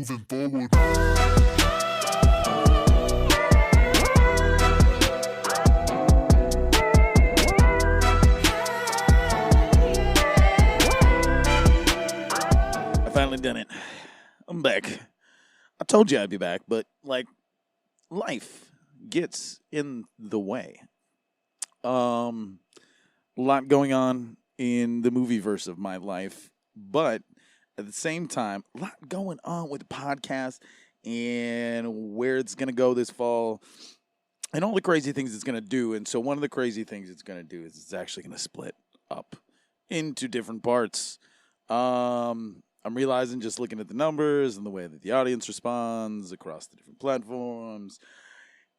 moving forward. I finally done it. I'm back. I told you I'd be back, but like life gets in the way. A lot going on in the movie verse of my life, but at the same time, a lot going on with the podcast and where it's going to go this fall and all the crazy things it's going to do. And so one of the crazy things it's going to do is it's actually going to split up into different parts. I'm realizing just looking at the numbers and the way that the audience responds across the different platforms,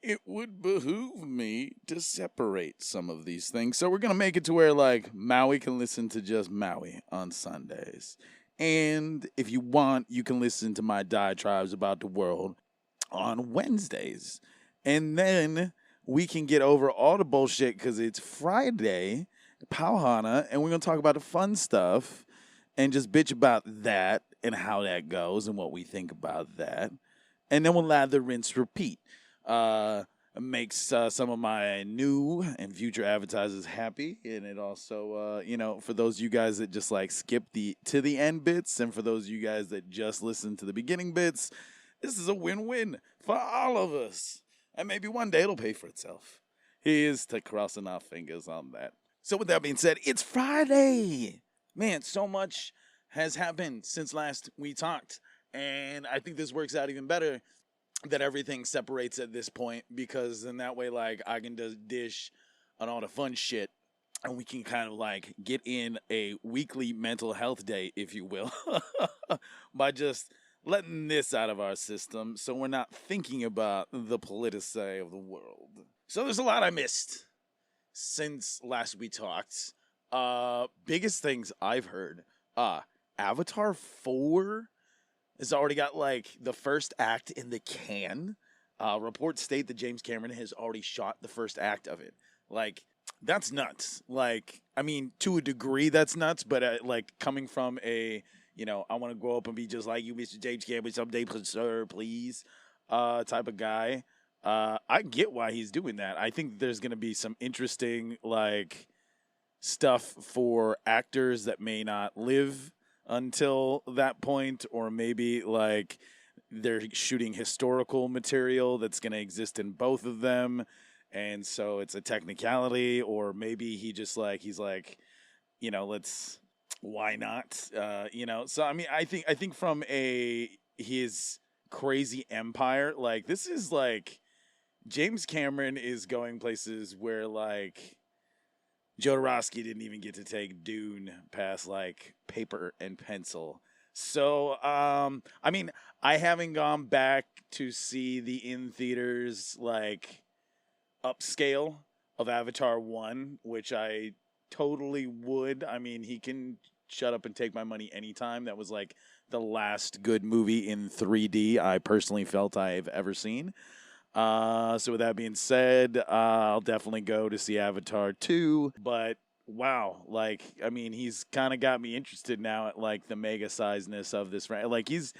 it would behoove me to separate some of these things. So we're going to make it to where, like, Maui can listen to just Maui on Sundays. And if you want, you can listen to my diatribes about the world on Wednesdays. And then we can get over all the bullshit because it's Friday, Pauhana, and we're going to talk about the fun stuff and just bitch about that and how that goes and what we think about that. And then we'll lather, rinse, repeat. Makes some of my new and future advertisers happy, and it also, for those of you guys that just like skip to the end bits, and for those of you guys that just listen to the beginning bits, this is a win-win for all of us. And maybe one day it'll pay for itself. Here's to crossing our fingers on that. So with that being said, it's Friday. Man, so much has happened since last we talked, and I think this works out even better that everything separates at this point, because in that way, like, I can just dish on all the fun shit and we can kind of like get in a weekly mental health day, if you will, by just letting this out of our system so we're not thinking about the politicity of the world. So there's a lot I missed since last we talked. Biggest things I've heard, Avatar 4 has already got, like, the first act in the can. Reports state that James Cameron has already shot the first act of it. Like, that's nuts. Like, I mean, to a degree, that's nuts. But, like, coming from a, I want to grow up and be just like you, Mr. James Cameron, someday, sir, please, type of guy. I get why he's doing that. I think there's going to be some interesting, like, stuff for actors that may not live until that point, or maybe like they're shooting historical material that's going to exist in both of them, and so it's a technicality, or maybe he's like, let's, why not, so I mean, I think from his crazy empire, like, this is like James Cameron is going places where, like, Jodorowsky didn't even get to take Dune past, like, paper and pencil. So, I mean, I haven't gone back to see the in-theaters, like, upscale of Avatar 1, which I totally would. I mean, he can shut up and take my money anytime. That was, like, the last good movie in 3D I personally felt I've ever seen. So with that being said, I'll definitely go to see Avatar 2, but wow, like, I mean, he's kind of got me interested now at, like, the mega sizeness of this, right? Like, he's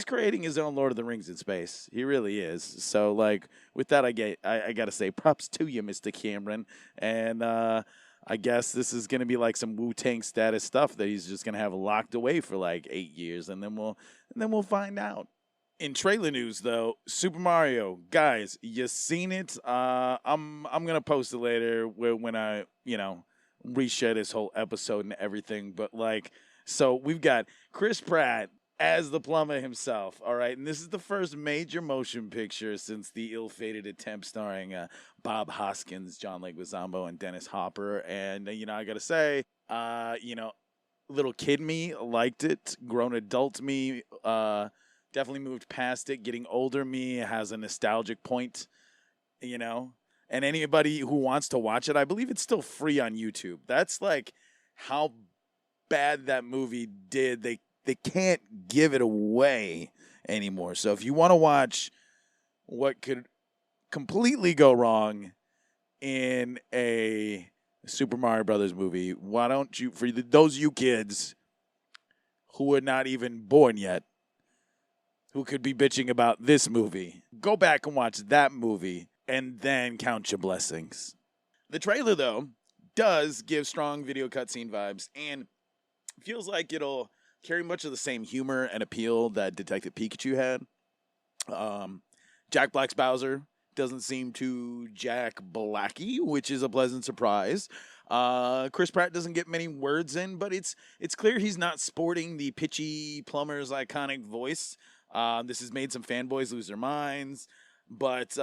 creating his own Lord of the Rings in space. He really is. So, like, with that, I got to say props to you, Mr. Cameron. And, I guess this is going to be like some Wu-Tang status stuff that he's just going to have locked away for like 8 years. And then we'll find out. In trailer news, though, Super Mario, guys, you seen it? I'm gonna post it later when I reshare this whole episode and everything. But, like, so we've got Chris Pratt as the plumber himself, all right, and this is the first major motion picture since the ill-fated attempt starring Bob Hoskins, John Leguizamo, and Dennis Hopper. And I gotta say, little kid me liked it. Grown adult me, definitely moved past it. Getting older me has a nostalgic point, And anybody who wants to watch it, I believe it's still free on YouTube. That's, like, how bad that movie did. They can't give it away anymore. So if you want to watch what could completely go wrong in a Super Mario Brothers movie, why don't you, for those of you kids who are not even born yet, who could be bitching about this movie. Go back and watch that movie and then count your blessings. The trailer, though, does give strong video cutscene vibes and feels like it'll carry much of the same humor and appeal that Detective Pikachu had. Jack Black's Bowser doesn't seem too Jack Blacky, which is a pleasant surprise. Chris Pratt doesn't get many words in, but it's clear he's not sporting the pitchy plumber's iconic voice. This has made some fanboys lose their minds, but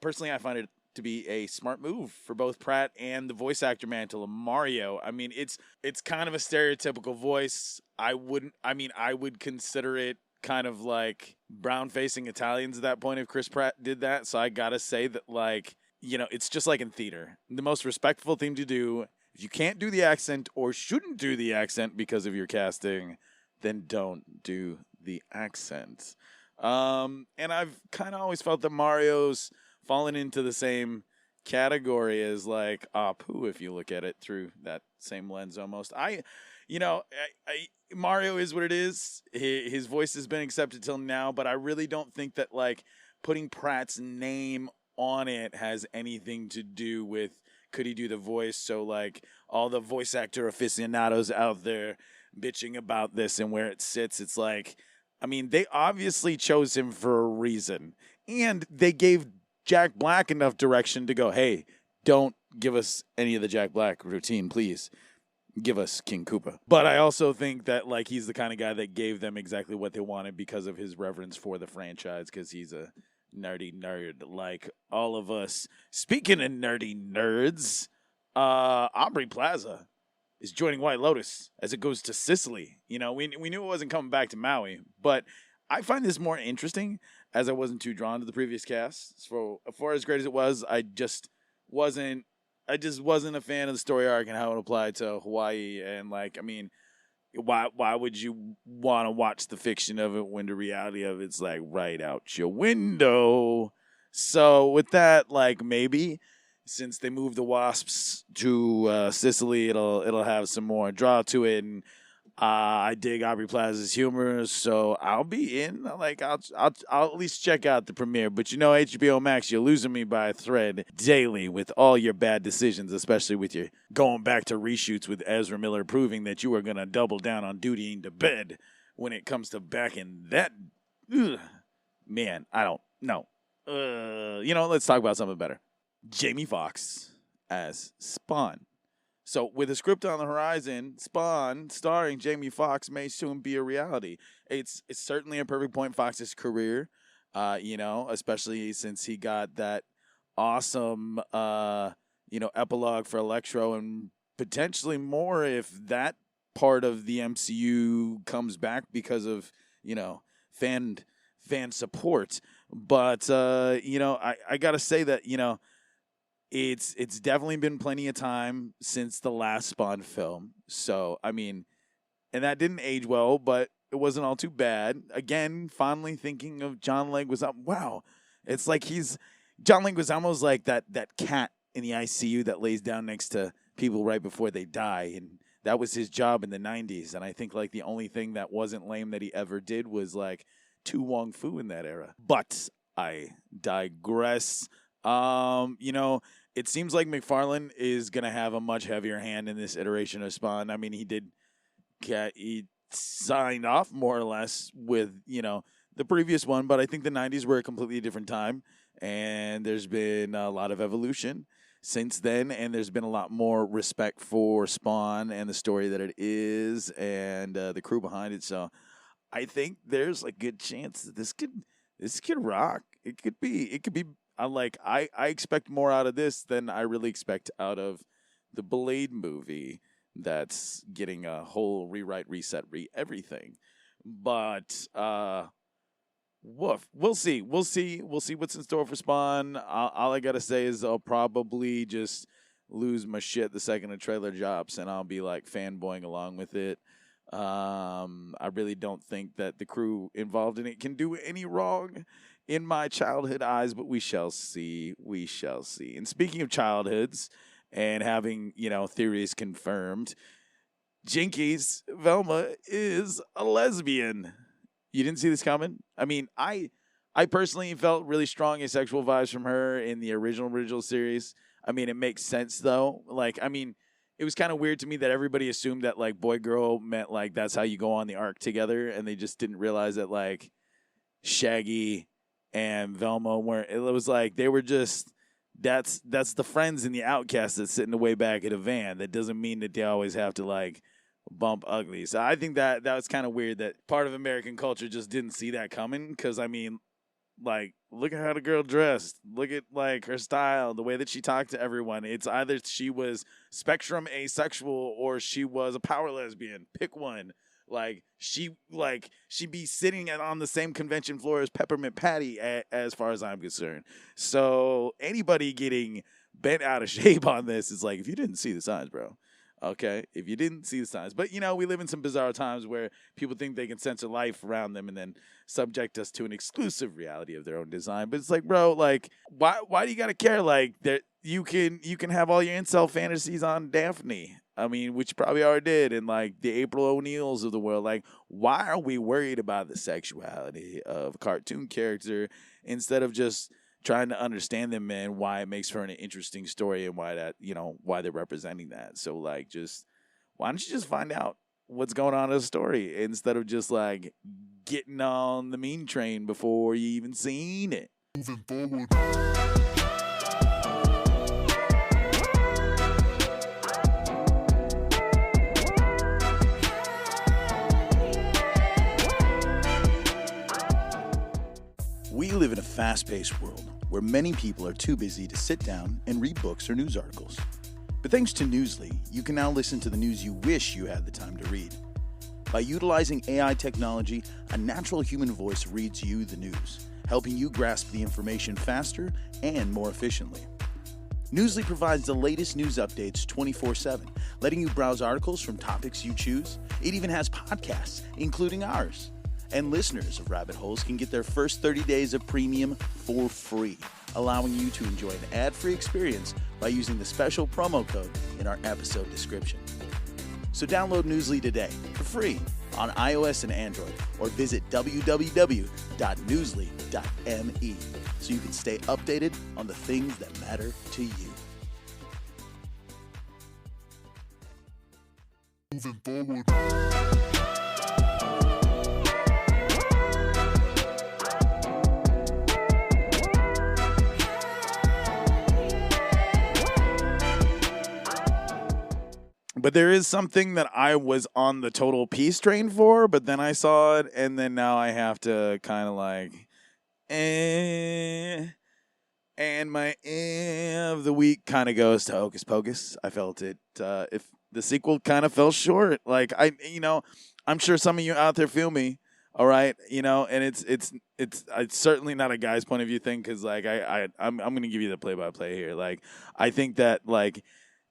personally, I find it to be a smart move for both Pratt and the voice actor mantle of Mario. I mean, it's kind of a stereotypical voice. I would consider it kind of like brown-facing Italians at that point if Chris Pratt did that. So I gotta say that, it's just like in theater. The most respectful thing to do, if you can't do the accent or shouldn't do the accent because of your casting, then don't do the accent. And I've kind of always felt that Mario's fallen into the same category as like Apu, if you look at it through that same lens almost. Mario is what it is. His voice has been accepted till now, but I really don't think that like putting Pratt's name on it has anything to do with could he do the voice. So like all the voice actor aficionados out there bitching about this and where it sits, it's like, I mean, they obviously chose him for a reason, and they gave Jack Black enough direction to go, hey, don't give us any of the Jack Black routine, please. Give us King Koopa. But I also think that like he's the kind of guy that gave them exactly what they wanted because of his reverence for the franchise, because he's a nerdy nerd like all of us. Speaking of nerdy nerds, Aubrey Plaza is joining White Lotus as it goes to Sicily. We knew it wasn't coming back to Maui, but I find this more interesting as I wasn't too drawn to the previous cast. For as great as it was, I just wasn't a fan of the story arc and how it applied to Hawaii. And why would you want to watch the fiction of it when the reality of it's like right out your window? So with that, maybe since they moved the Wasps to Sicily, it'll have some more draw to it. And I dig Aubrey Plaza's humor, so I'll be in. I'll at least check out the premiere. But HBO Max, you're losing me by a thread daily with all your bad decisions, especially with your going back to reshoots with Ezra Miller, proving that you are gonna double down on dutying to bed when it comes to back in that. Man, I don't know. Let's talk about something better. Jamie Foxx as Spawn. So with a script on the horizon, Spawn, starring Jamie Foxx, may soon be a reality. It's certainly a perfect point in Foxx's career, especially since he got that awesome, epilogue for Electro, and potentially more if that part of the MCU comes back because of, fan support. But, I got to say that, It's definitely been plenty of time since the last Spawn film. So, and that didn't age well, but it wasn't all too bad. Again, fondly thinking of John Leguizamo. Wow. It's like John Leguizamo's like that cat in the ICU that lays down next to people right before they die. And that was his job in the 90s. And I think the only thing that wasn't lame that he ever did was Tu Wong Fu in that era. But I digress. It seems like McFarlane is going to have a much heavier hand in this iteration of Spawn. He signed off more or less with, the previous one, but I think the 90s were a completely different time, and there's been a lot of evolution since then, and there's been a lot more respect for Spawn and the story that it is and the crew behind it. So I think there's a good chance that this could rock. It could be I expect more out of this than I really expect out of the Blade movie that's getting a whole rewrite, reset, everything. But we'll see. We'll see what's in store for Spawn. All I got to say is I'll probably just lose my shit the second a trailer drops, and I'll be fanboying along with it. I really don't think that the crew involved in it can do any wrong in my childhood eyes, but we shall see. We shall see. And speaking of childhoods and having, theories confirmed, Jinkies, Velma is a lesbian. You didn't see this coming? I mean, I personally felt really strong asexual vibes from her in the original series. I mean, it makes sense though. Like, I mean, it was kind of weird to me that everybody assumed that like boy girl meant like that's how you go on the arc together, and they just didn't realize that like Shaggy and Velma weren't. It was like they were just that's the friends and the outcasts that's sitting way back in a van. That doesn't mean that they always have to like bump ugly. So I think that was kind of weird that part of American culture just didn't see that coming. Because I mean, like, look at how the girl dressed. Look at like her style, the way that she talked to everyone. It's either she was spectrum asexual or she was a power lesbian. Pick one. Like she be sitting on the same convention floor as Peppermint Patty, as far as I'm concerned. So anybody getting bent out of shape on this is like, if you didn't see the signs, bro. Okay, if you didn't see the signs. But, you know, we live in some bizarre times where people think they can censor life around them and then subject us to an exclusive reality of their own design. But it's like, bro, like, why do you got to care? Like, you can have all your incel fantasies on Daphne. I mean, which you probably already did. And, like, the April O'Neils of the world. Like, why are we worried about the sexuality of a cartoon character instead of just trying to understand them, man, why it makes for an interesting story and why that, you know, why they're representing that. So, like, just, why don't you just find out what's going on in the story instead of just, like, getting on the mean train before you even seen it? Moving forward. We live in a fast-paced world where many people are too busy to sit down and read books or news articles. But thanks to Newsly, you can now listen to the news you wish you had the time to read. By utilizing AI technology, a natural human voice reads you the news, helping you grasp the information faster and more efficiently. Newsly provides the latest news updates 24/7, letting you browse articles from topics you choose. It even has podcasts, including ours. And listeners of Rabbit Holes can get their first 30 days of premium for free, allowing you to enjoy an ad-free experience by using the special promo code in our episode description. So download Newsly today for free on iOS and Android, or visit www.newsly.me so you can stay updated on the things that matter to you. Moving forward. But there is something that I was on the total peace train for, but then I saw it, and then now I have to kind of like, and my of the week kind of goes to Hocus Pocus. I felt it. If the sequel kind of fell short, like I'm sure some of you out there feel me. All right, and it's certainly not a guy's point of view thing, because like I'm gonna give you the play-by-play here. Like, I think that like,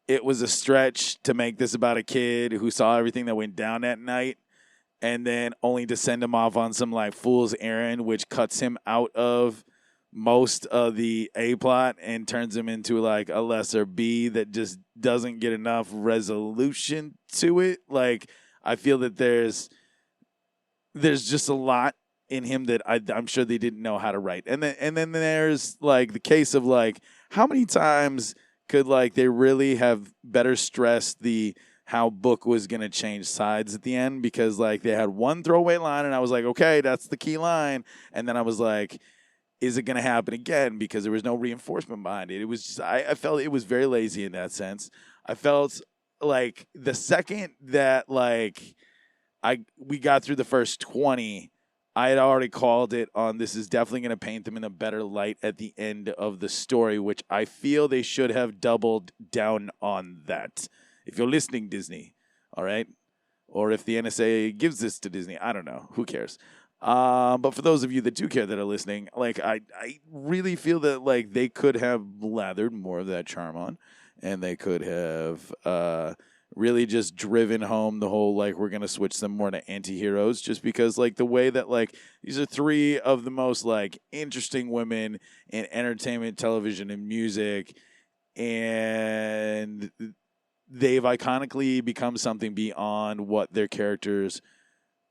it was a stretch to make this about a kid who saw everything that went down that night, and then only to send him off on some like fool's errand, which cuts him out of most of the A plot and turns him into like a lesser B that just doesn't get enough resolution to it. Like, I feel that there's just a lot in him that I'm sure they didn't know how to write. And then there's like the case of like, how many times could like they really have better stressed how Book was going to change sides at the end, because like they had one throwaway line and I was like, okay, that's the key line. And then I was like, is it going to happen again? Because there was no reinforcement behind it. It was just, I felt it was very lazy in that sense. I felt like the second that like we got through the first 20, I had already called it on, this is definitely going to paint them in a better light at the end of the story, which I feel they should have doubled down on that. If you're listening, Disney, all right? Or if the NSA gives this to Disney, I don't know. Who cares? But for those of you that do care that are listening, like I really feel that like they could have lathered more of that charm on, and they could have really just driven home the whole, like, we're going to switch them more to anti-heroes, just because, like, the way that, like, these are three of the most, like, interesting women in entertainment, television, and music, and they've iconically become something beyond what their characters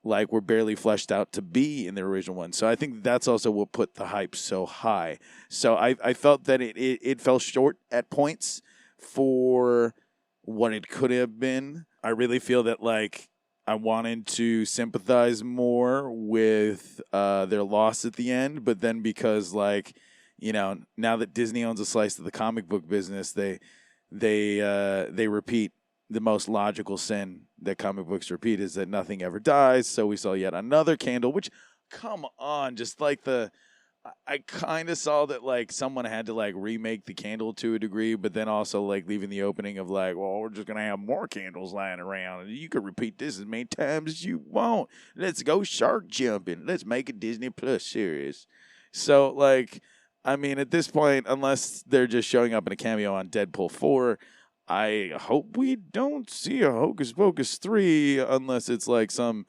like were barely fleshed out to be in the original one. So I think that's also what put the hype so high. So I felt that it fell short at points for what it could have been. I really feel that like I wanted to sympathize more with their loss at the end, but then because like, you know, now that Disney owns a slice of the comic book business, they repeat the most logical sin that comic books repeat is that nothing ever dies. So we saw yet another candle, which, come on, just like I kind of saw that like someone had to like remake the candle to a degree, but then also like leaving the opening of like, well, we're just going to have more candles lying around and you could repeat this as many times as you want. Let's go shark jumping. Let's make a Disney Plus series. So like, I mean, at this point, unless they're just showing up in a cameo on Deadpool 4, I hope we don't see a Hocus Pocus 3 unless it's like some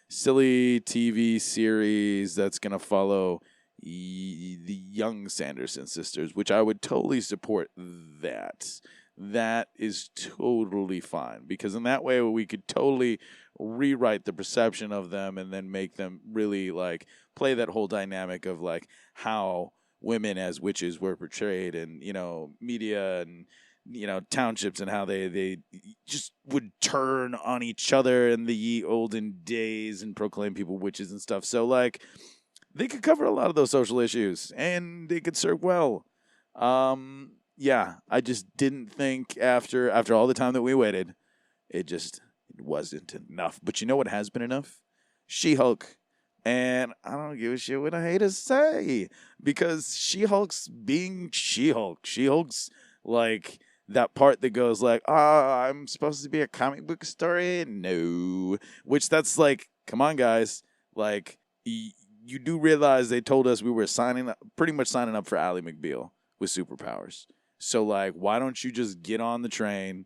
silly TV series that's going to follow the young Sanderson sisters, which I would totally support that. That is totally fine because in that way we could totally rewrite the perception of them and then make them really like play that whole dynamic of like how women as witches were portrayed and, you know, media and, you know, townships and how they just would turn on each other in the ye olden days and proclaim people witches and stuff. So, like, they could cover a lot of those social issues and they could serve well. Yeah, I just didn't think after all the time that we waited, it wasn't enough. But you know what has been enough? She-Hulk. And I don't give a shit what I hate to say because She-Hulk's being She-Hulk. She-Hulk's like that part that goes like, I'm supposed to be a comic book story? No. Which that's like, come on, guys. Like, you do realize they told us we were pretty much signing up for Ally McBeal with superpowers. So, like, why don't you just get on the train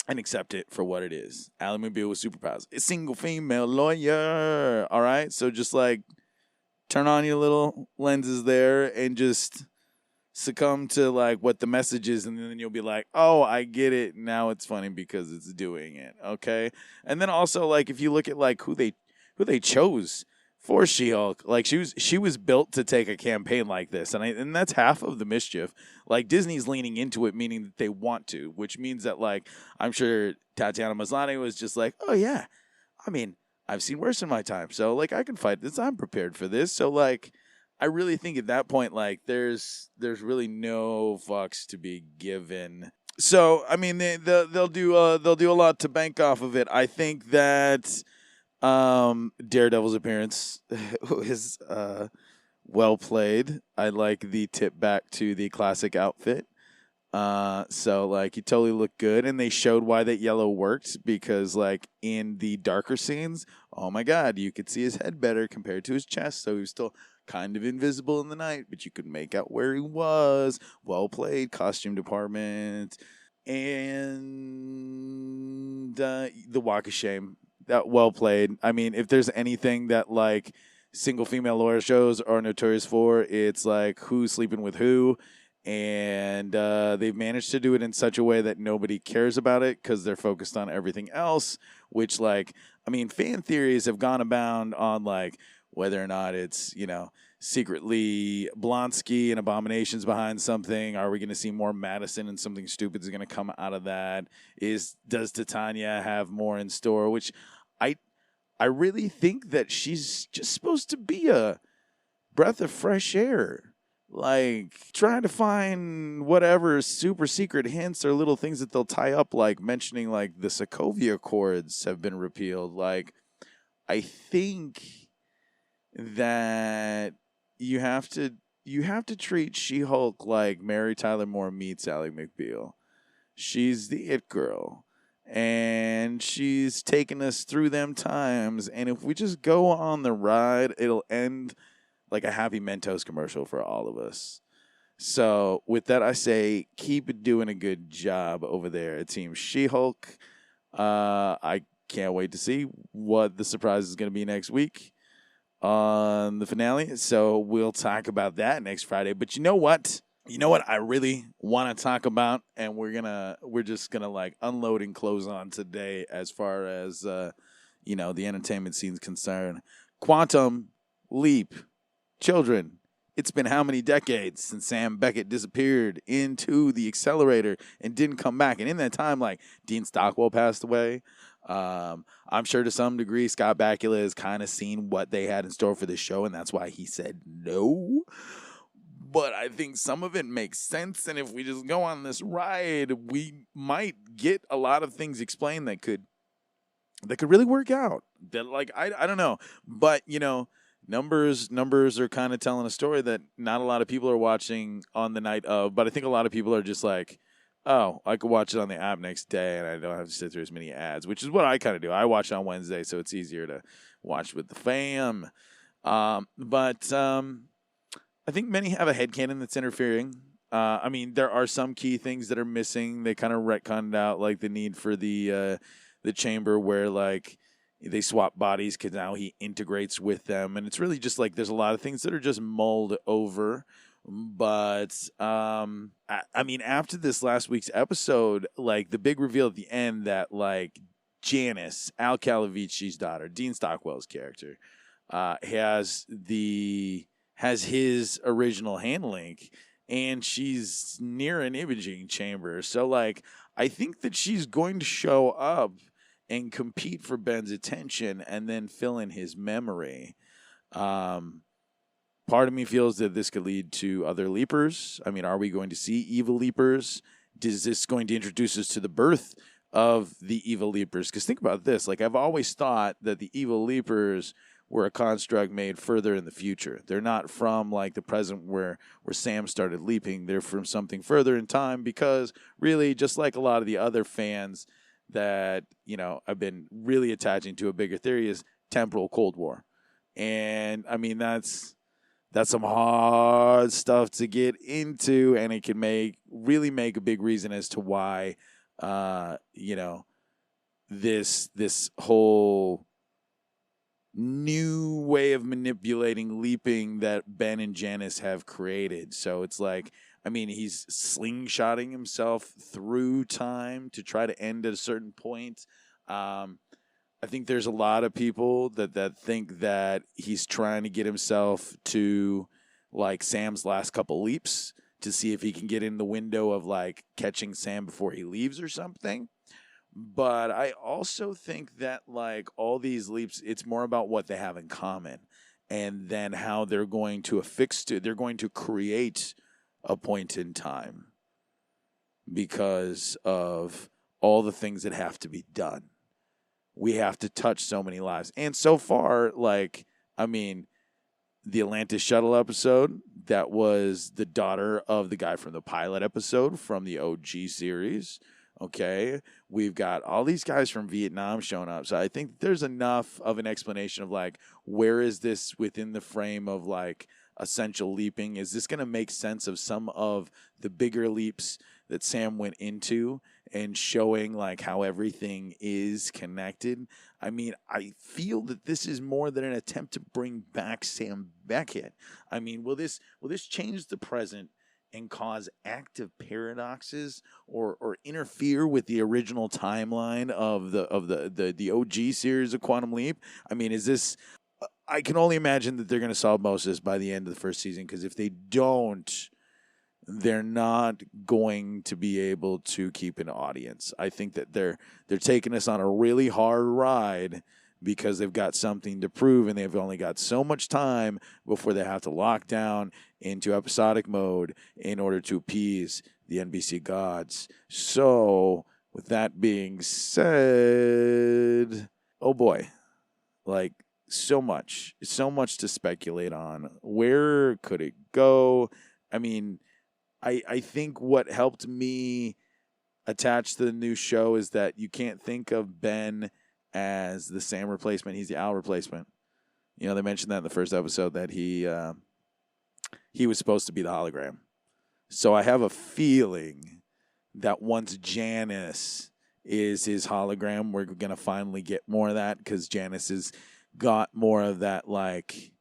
and accept it for what it is? Ally McBeal with superpowers. A single female lawyer. All right? So just, like, turn on your little lenses there and just succumb to like what the message is, and then you'll be like, oh, I get it. Now it's funny because it's doing it. Okay. And then also like if you look at like who they chose for She-Hulk, like she was built to take a campaign like this, and that's half of the mischief. Like Disney's leaning into it, meaning that they want to, which means that like I'm sure Tatiana Maslany was just like, oh yeah, I mean I've seen worse in my time, so like I can fight this. I'm prepared for this. So like I really think at that point, like, there's really no fucks to be given. So, I mean, they'll do a lot to bank off of it. I think that Daredevil's appearance is well played. I like the tip back to the classic outfit. So, like, he totally looked good, and they showed why that yellow worked because, like, in the darker scenes, oh my God, you could see his head better compared to his chest, so he was still kind of invisible in the night, but you could make out where he was. Well played, costume department. And the Walk of Shame. That well played. I mean, if there's anything that, like, single female lawyer shows are notorious for, it's, like, who's sleeping with who. And they've managed to do it in such a way that nobody cares about it because they're focused on everything else, which, like, I mean, fan theories have gone abound on, like, whether or not it's, you know, secretly Blonsky and Abominations behind something. Are we going to see more Madison and something stupid is going to come out of that? Does Titania have more in store? Which I really think that she's just supposed to be a breath of fresh air. Like, trying to find whatever super secret hints or little things that they'll tie up, like mentioning, like, the Sokovia Accords have been repealed. Like, I think that you have to treat She-Hulk like Mary Tyler Moore meets Ally McBeal. She's the it girl, and she's taken us through them times. And if we just go on the ride, it'll end like a Happy Mentos commercial for all of us. So with that, I say keep doing a good job over there at Team She-Hulk. I can't wait to see what the surprise is going to be next week on the finale. So we'll talk about that next Friday. But you know what? I really want to talk about, and we're just gonna like unload and close on today as far as the entertainment scene's concerned. Quantum Leap. Children. It's been how many decades since Sam Beckett disappeared into the accelerator and didn't come back? And in that time, like, Dean Stockwell passed away. I'm sure to some degree Scott Bakula has kind of seen what they had in store for the show, and that's why he said no. But I think some of it makes sense, and if we just go on this ride, we might get a lot of things explained that could really work out. That, like, I don't know. But, numbers are kind of telling a story that not a lot of people are watching on the night of, but I think a lot of people are just like, oh, I could watch it on the app next day and I don't have to sit through as many ads, which is what I kind of do. I watch it on Wednesday, so it's easier to watch with the fam. But I think many have a headcanon that's interfering. I mean, there are some key things that are missing. They kind of retconned out, like, the need for the chamber where, like, they swap bodies because now he integrates with them. And it's really just like there's a lot of things that are just mulled over. But, I mean, after this last week's episode, like, the big reveal at the end that, like, Janice, Al Calavicci's daughter, Dean Stockwell's character, has his original hand link, and she's near an imaging chamber. So, like, I think that she's going to show up and compete for Ben's attention and then fill in his memory. Part of me feels that this could lead to other leapers. I mean, are we going to see evil leapers? Is this going to introduce us to the birth of the evil leapers? Because think about this. Like, I've always thought that the evil leapers were a construct made further in the future. They're not from, like, the present where Sam started leaping. They're from something further in time because, really, just like a lot of the other fans that, I've been really attaching to a bigger theory is temporal Cold War. And, I mean, that's some hard stuff to get into, and it can really make a big reason as to why, this whole new way of manipulating leaping that Ben and Janice have created. So it's like, I mean, he's slingshotting himself through time to try to end at a certain point. I think there's a lot of people that think that he's trying to get himself to, like, Sam's last couple leaps to see if he can get in the window of, like, catching Sam before he leaves or something. But I also think that, like, all these leaps, it's more about what they have in common and then how they're going to they're going to create a point in time because of all the things that have to be done. We have to touch so many lives. And so far, like, I mean, the Atlantis shuttle episode, that was the daughter of the guy from the pilot episode from the OG series. Okay, we've got all these guys from Vietnam showing up. So I think there's enough of an explanation of, like, where is this within the frame of, like, essential leaping? Is this going to make sense of some of the bigger leaps that Sam went into and showing, like, how everything is connected? I mean, I feel that this is more than an attempt to bring back Sam Beckett. I mean, will this change the present and cause active paradoxes or interfere with the original timeline of the OG series of Quantum Leap? I mean, is this? I can only imagine that they're going to solve most of this by the end of the first season, because if they don't, they're not going to be able to keep an audience. I think that they're taking us on a really hard ride because they've got something to prove, and they've only got so much time before they have to lock down into episodic mode in order to appease the NBC gods. So, with that being said, oh boy, like, so much to speculate on. Where could it go? I mean, I think what helped me attach to the new show is that you can't think of Ben as the Sam replacement. He's the Al replacement. They mentioned that in the first episode that he was supposed to be the hologram. So I have a feeling that once Janice is his hologram, we're going to finally get more of that, because Janice has got more of that, like,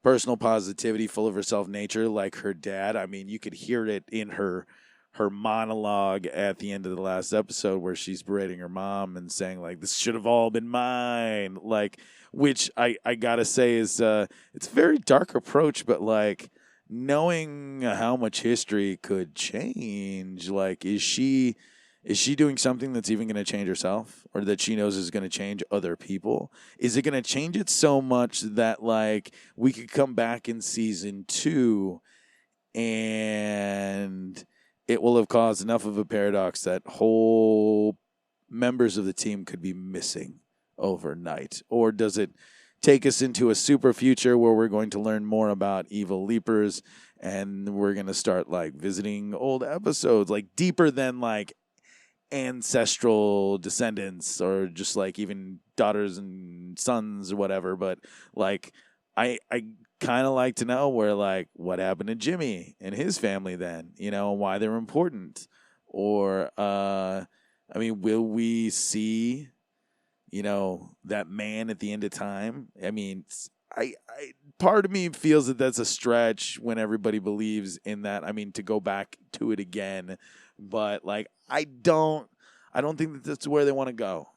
personal positivity, full of herself nature, like her dad. I mean, you could hear it in her her monologue at the end of the last episode where she's berating her mom and saying, like, this should have all been mine. Like, which I gotta say is, it's a very dark approach, but, like, knowing how much history could change, like, is she doing something that's even going to change herself, or that she knows is going to change other people? Is it going to change it so much that, like, we could come back in season 2 and it will have caused enough of a paradox that whole members of the team could be missing overnight? Or does it take us into a super future where we're going to learn more about evil leapers and we're going to start, like, visiting old episodes, like, deeper than, like, ancestral descendants or just, like, even daughters and sons or whatever? But, like, I kind of like to know where, like, what happened to Jimmy and his family then, you know, and why they're important. Or, I mean, will we see, you know, that man at the end of time? I mean, I part of me feels that that's a stretch when everybody believes in that. I mean, to go back to it again, but, like, I don't think that that's where they want to go.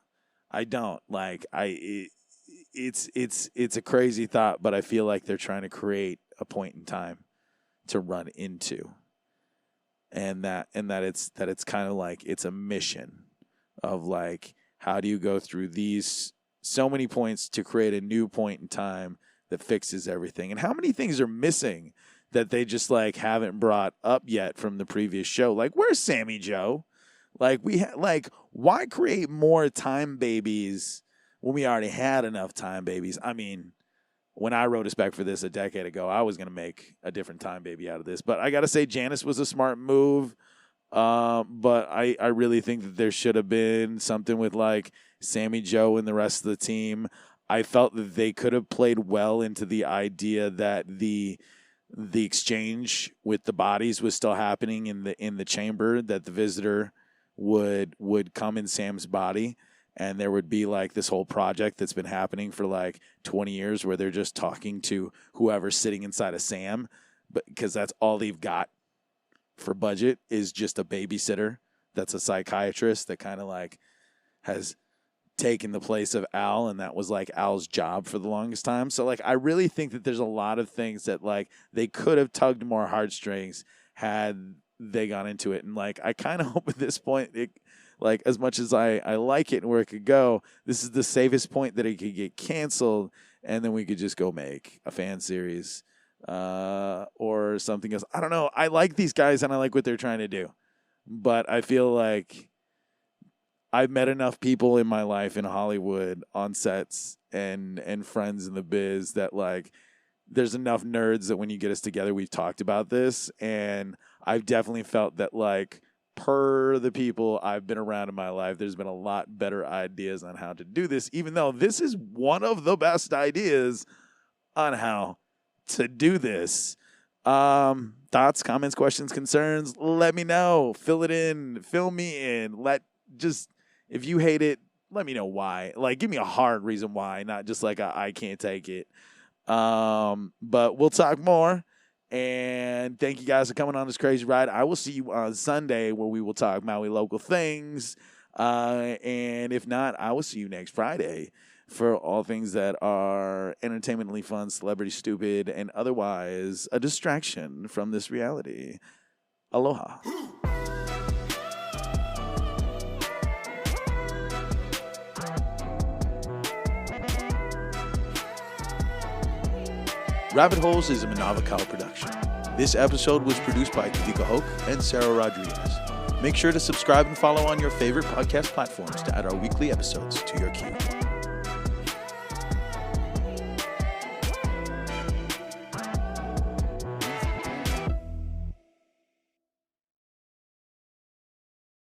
I don't. Like, it's a crazy thought, but I feel like they're trying to create a point in time to run into, and that it's kind of like it's a mission of, like, how do you go through these so many points to create a new point in time that fixes everything? And how many things are missing that they just, like, haven't brought up yet from the previous show? Like, where's Sammy Joe? Like, why create more time babies when we already had enough time babies? I mean, when I wrote a spec for this a decade ago, I was going to make a different time baby out of this. But I got to say, Janice was a smart move. But I really think that there should have been something with, like, Sammy Joe and the rest of the team. I felt that they could have played well into the idea that the exchange with the bodies was still happening in the chamber, that the visitor would come in Sam's body, and there would be, like, this whole project that's been happening for, like, 20 years where they're just talking to whoever's sitting inside of Sam, but because that's all they've got for budget is just a babysitter that's a psychiatrist that kind of, like, has taken the place of Al, and that was, like, Al's job for the longest time. So, like, I really think that there's a lot of things that, like, they could have tugged more heartstrings had they gone into it. And, like, I kind of hope at this point, like, as much as I like it and where it could go, this is the safest point that it could get canceled, and then we could just go make a fan series or something else. I don't know. I like these guys and I like what they're trying to do, but I feel like I've met enough people in my life in Hollywood on sets and friends in the biz that, like, there's enough nerds that when you get us together, we've talked about this. And I've definitely felt that, like, per the people I've been around in my life, there's been a lot better ideas on how to do this, even though this is one of the best ideas on how to do this. Thoughts, comments, questions, concerns, let me know. Fill it in. Fill me in. If you hate it, let me know why. Like, give me a hard reason why, not just like I can't take it. But we'll talk more. And thank you guys for coming on this crazy ride. I will see you on Sunday where we will talk Maui local things. And if not, I will see you next Friday for all things that are entertainmentally fun, celebrity stupid, and otherwise a distraction from this reality. Aloha. Rabbit Holes is a Manawa production. This episode was produced by Kawika Hoke and Sarah Rodriguez. Make sure to subscribe and follow on your favorite podcast platforms to add our weekly episodes to your queue.